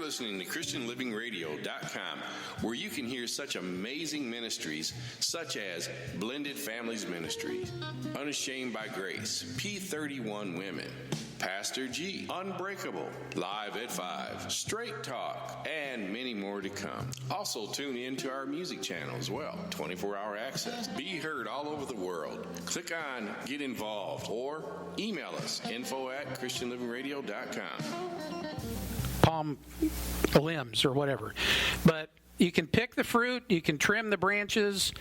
listening to ChristianLivingRadio.com, where you can hear such amazing ministries such as Blended Families Ministry, Unashamed by Grace, P31 Women, Pastor G, Unbreakable, Live at 5, Straight Talk, and many more to come. Also tune in to our music channel as well, 24-hour access. Be heard all over the world. Click on Get Involved or email us, info@ChristianLivingRadio.com. Palm limbs or whatever. But you can pick the fruit, you can trim the branches.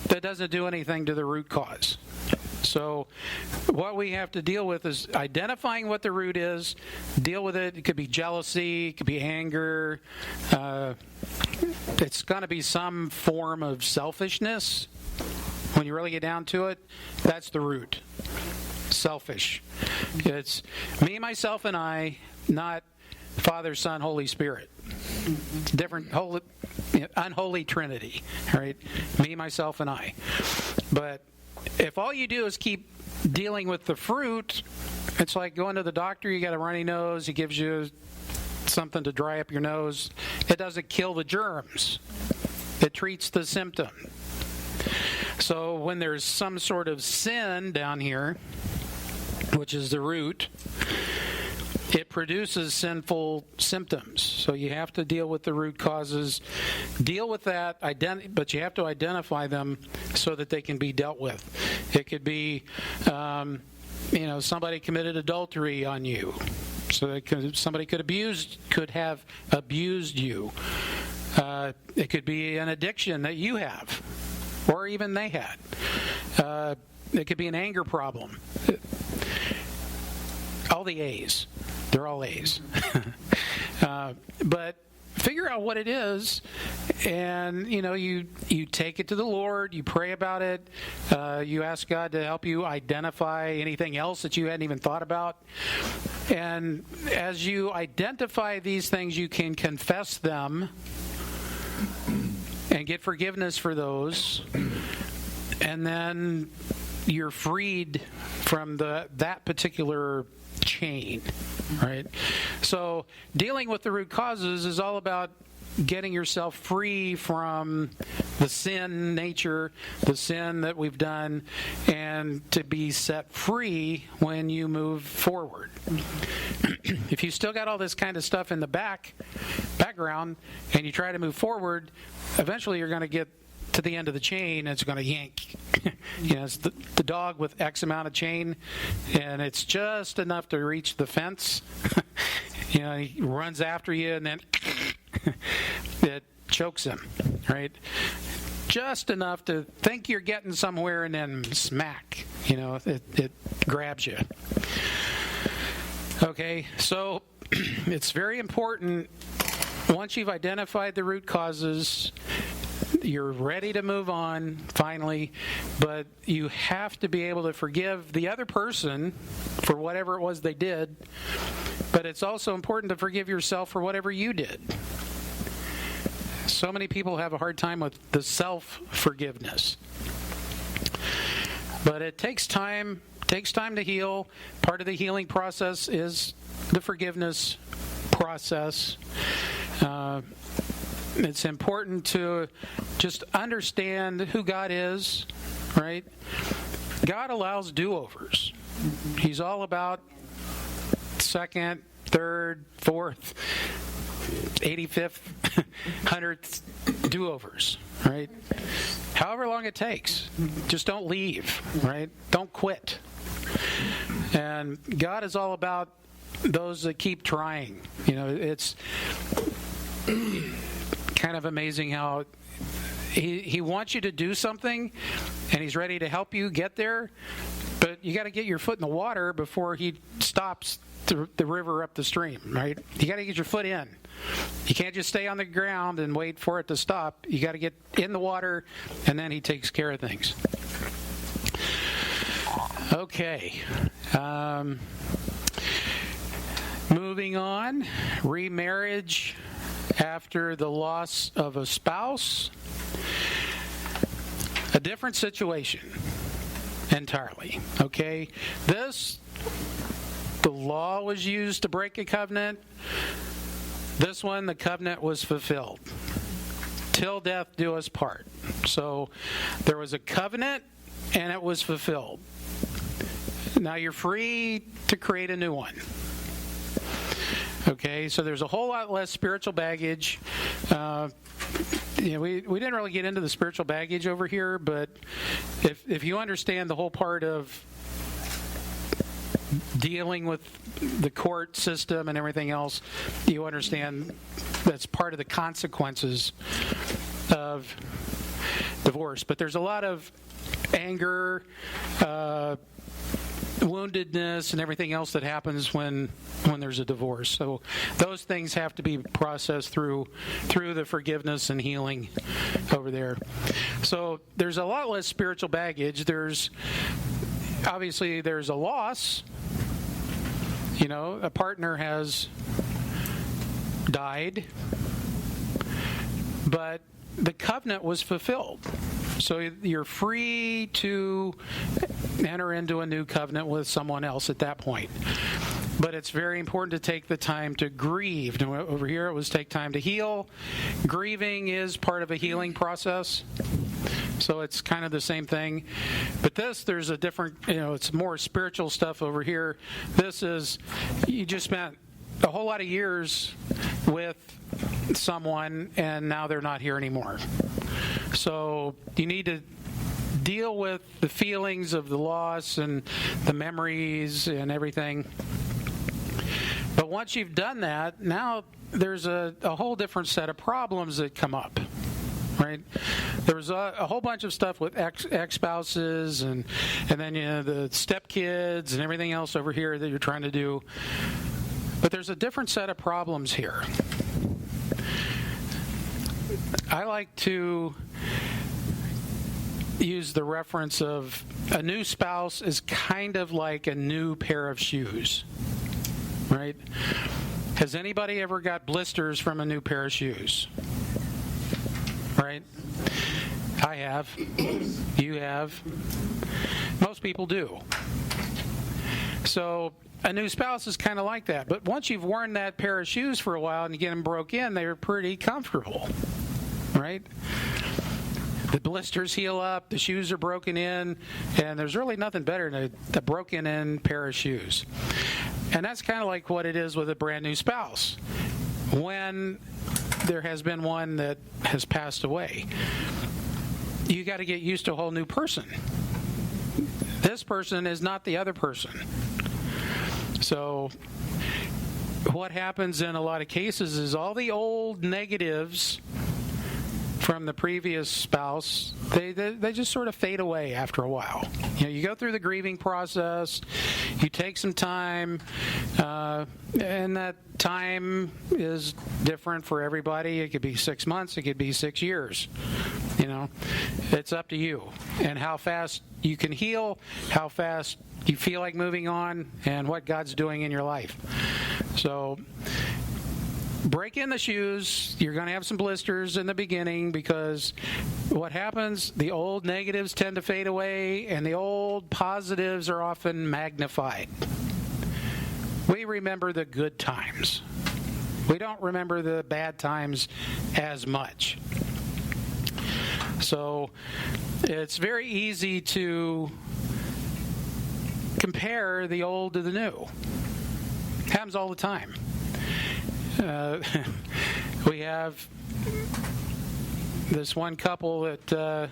That doesn't do anything to the root cause. So what we have to deal with is identifying what the root is, deal with it. It could be jealousy, it could be anger. It's going to be some form of selfishness. When you really get down to it, that's the root. Selfish. It's me, myself, and I, not Father, Son, Holy Spirit. It's different, unholy Trinity, right? Me, myself, and I. But if all you do is keep dealing with the fruit, it's like going to the doctor, you got a runny nose, he gives you something to dry up your nose. It doesn't kill the germs. It treats the symptom. So when there's some sort of sin down here, which is the root, it produces sinful symptoms. So you have to deal with the root causes, deal with that, but you have to identify them so that they can be dealt with. It could be, somebody committed adultery on you. So somebody could have abused you. It could be an addiction that you have, or even they had. It could be an anger problem. All the A's. They're all A's. But figure out what it is, and you take it to the Lord, you pray about it, you ask God to help you identify anything else that you hadn't even thought about. And as you identify these things, you can confess them and get forgiveness for those, and then you're freed from that particular chain, right? So dealing with the root causes is all about getting yourself free from the sin nature, the sin that we've done, and to be set free when you move forward. If you still got all this kind of stuff in the background and you try to move forward, eventually you're going to get to the end of the chain, and it's going to yank. It's the dog with X amount of chain, and it's just enough to reach the fence. He runs after you, and then it chokes him, right? Just enough to think you're getting somewhere, and then smack, it grabs you. Okay, so it's very important, once you've identified the root causes, you're ready to move on, finally, but you have to be able to forgive the other person for whatever it was they did, but it's also important to forgive yourself for whatever you did. So many people have a hard time with the self-forgiveness. But it takes time. It takes time to heal. Part of the healing process is the forgiveness process. It's important to just understand who God is, right? God allows do-overs. He's all about second, third, fourth, 85th, 100th do-overs, right? However long it takes. Just don't leave, right? Don't quit. And God is all about those that keep trying. It's kind of amazing how he wants you to do something, and he's ready to help you get there, but you got to get your foot in the water before he stops the river up the stream, right? You got to get your foot in. You can't just stay on the ground and wait for it to stop. You got to get in the water, and then he takes care of things. Okay. Moving on, remarriage after the loss of a spouse. A different situation entirely, okay? The law was used to break a covenant. This one, the covenant was fulfilled. Till death do us part. So there was a covenant and it was fulfilled. Now you're free to create a new one. Okay, so there's a whole lot less spiritual baggage. We didn't really get into the spiritual baggage over here, but if you understand the whole part of dealing with the court system and everything else, you understand that's part of the consequences of divorce. But there's a lot of anger, woundedness, and everything else that happens when there's a divorce. So those things have to be processed through the forgiveness and healing over there. So there's a lot less spiritual baggage. Obviously there's a loss. A partner has died, but the covenant was fulfilled. So you're free to enter into a new covenant with someone else at that point. But it's very important to take the time to grieve. Now, over here it was take time to heal. Grieving is part of a healing process. So it's kind of the same thing. But there's a different, it's more spiritual stuff over here. This is, you just spent a whole lot of years with someone and now they're not here anymore. So you need to deal with the feelings of the loss and the memories and everything. But once you've done that, now there's a whole different set of problems that come up. Right? There was a whole bunch of stuff with ex-spouses and then the stepkids and everything else over here that you're trying to do. But there's a different set of problems here. I like to use the reference of a new spouse is kind of like a new pair of shoes. Right? Has anybody ever got blisters from a new pair of shoes? Right? I have. You have. Most people do. So a new spouse is kind of like that. But once you've worn that pair of shoes for a while and you get them broke in, they're pretty comfortable. Right? The blisters heal up, the shoes are broken in, and there's really nothing better than a broken in pair of shoes. And that's kind of like what it is with a brand new spouse. When there has been one that has passed away, you got to get used to a whole new person. This person is not the other person. So what happens in a lot of cases is all the old negatives from the previous spouse, they just sort of fade away after a while. You go through the grieving process, you take some time, and that time is different for everybody. It could be 6 months, it could be 6 years. It's up to you and how fast you can heal, how fast you feel like moving on, and what God's doing in your life. So break in the shoes. You're going to have some blisters in the beginning because what happens, the old negatives tend to fade away and the old positives are often magnified. We remember the good times. We don't remember the bad times as much. So it's very easy to compare the old to the new. It happens all the time. We have this one couple that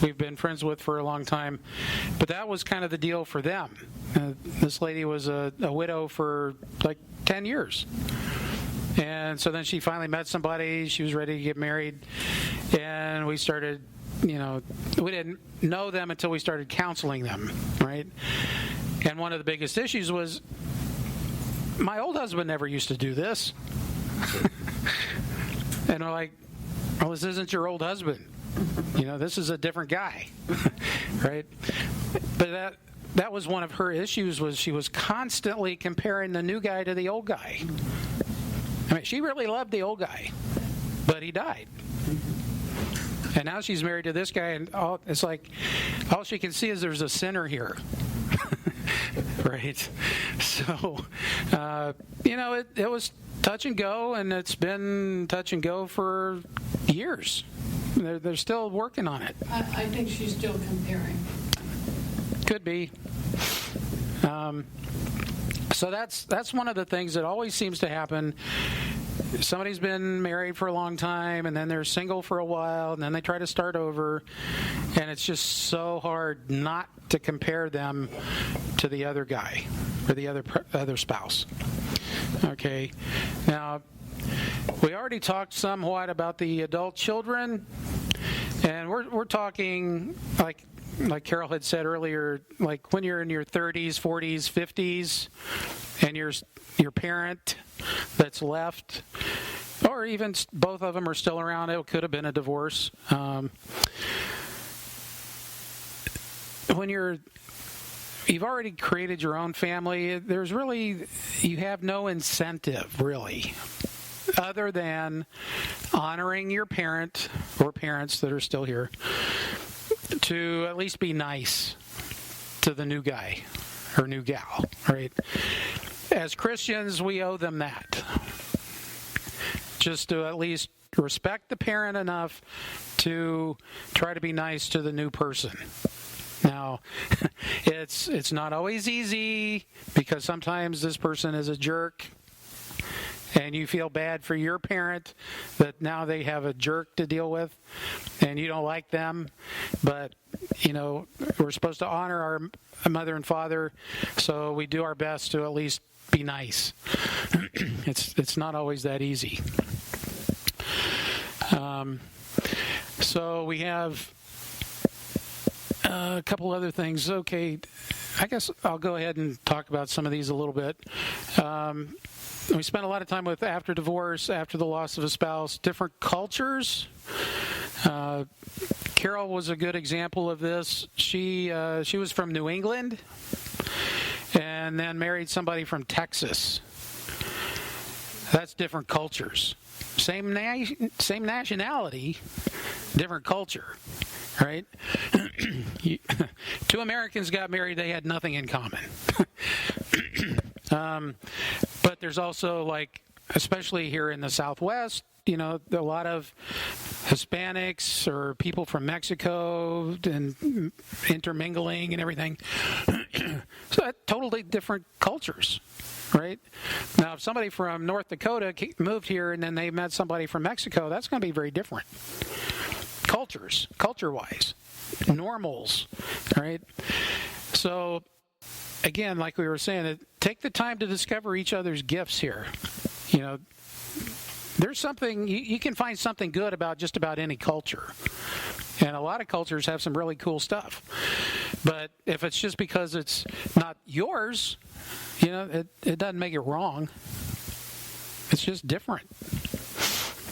we've been friends with for a long time, but that was kind of the deal for them. This lady was a widow for like 10 years. And so then she finally met somebody, she was ready to get married, and we started, we didn't know them until we started counseling them, right? And one of the biggest issues was, my old husband never used to do this. And we're like, well, this isn't your old husband. This is a different guy, right? But that was one of her issues, was she was constantly comparing the new guy to the old guy. I mean, she really loved the old guy, but he died. And now she's married to this guy, and it's like all she can see is there's a sinner here. right? So, it was touch and go, and it's been touch and go for years. They're still working on it. I think she's still comparing. Could be. So that's one of the things that always seems to happen. Somebody's been married for a long time, and then they're single for a while, and then they try to start over, and it's just so hard not to compare them to the other guy or the other spouse. Okay. Now, we already talked somewhat about the adult children, and we're talking like Carol had said earlier, like when you're in your 30s, 40s, 50s, and your parent that's left, or even both of them are still around. It could have been a divorce. When you've already created your own family, you have no incentive really, other than honoring your parent or parents that are still here, to at least be nice to the new guy or new gal, right? As Christians, we owe them that. Just to at least respect the parent enough to try to be nice to the new person. Now, it's not always easy, because sometimes this person is a jerk, and you feel bad for your parent that now they have a jerk to deal with, and you don't like them. But, we're supposed to honor our mother and father, so we do our best to at least be nice. It's not always that easy. So we have a couple other things. Okay, I guess I'll go ahead and talk about some of these a little bit. We spent a lot of time with after divorce, after the loss of a spouse, different cultures. Carol was a good example of this. She was from New England, and then married somebody from Texas. That's different cultures. Same nationality, different culture, right? Two Americans got married, they had nothing in common. But there's also, especially here in the Southwest, a lot of Hispanics or people from Mexico and intermingling and everything. So totally different cultures, right? Now, if somebody from North Dakota moved here and then they met somebody from Mexico, that's going to be very different. Culture-wise, normals, right? So, again, like we were saying, take the time to discover each other's gifts here. There's something, you can find something good about just about any culture. And a lot of cultures have some really cool stuff. But if it's just because it's not yours, it doesn't make it wrong. It's just different.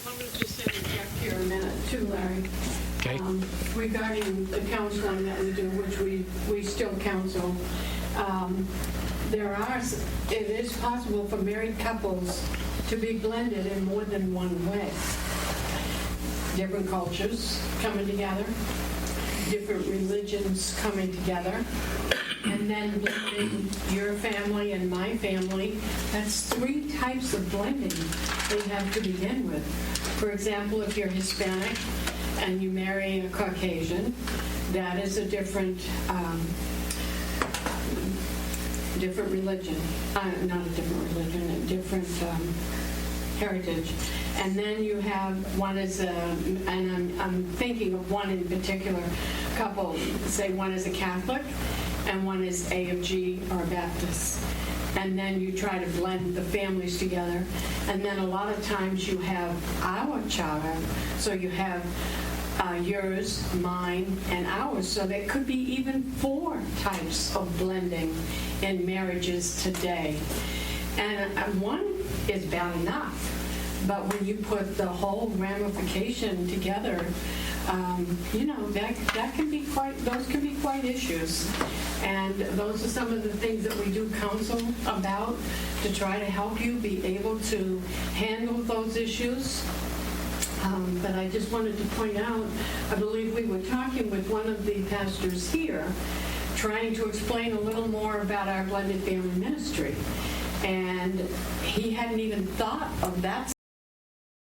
Let me just interject here a minute too, Larry. Okay. Regarding the counseling that we do, which we still counsel, it is possible for married couples to be blended in more than one way. Different cultures coming together, different religions coming together, and then blending your family and my family. That's 3 types of blending they have to begin with. For example, if you're Hispanic and you marry a Caucasian, that is a different religion. Not a different religion, a different heritage. And then you have one and I'm thinking of one in particular couple, say one is a Catholic and one is AFG or Baptist. And then you try to blend the families together. And then a lot of times you have our charter, so you have yours, mine, and ours. So there could be even 4 types of blending in marriages today. And one is bad enough, but when you put the whole ramification together, that can be those can be quite issues. And those are some of the things that we do counsel about to try to help you be able to handle those issues. But I just wanted to point out, I believe we were talking with one of the pastors here, trying to explain a little more about our blended family ministry. And he hadn't even thought of that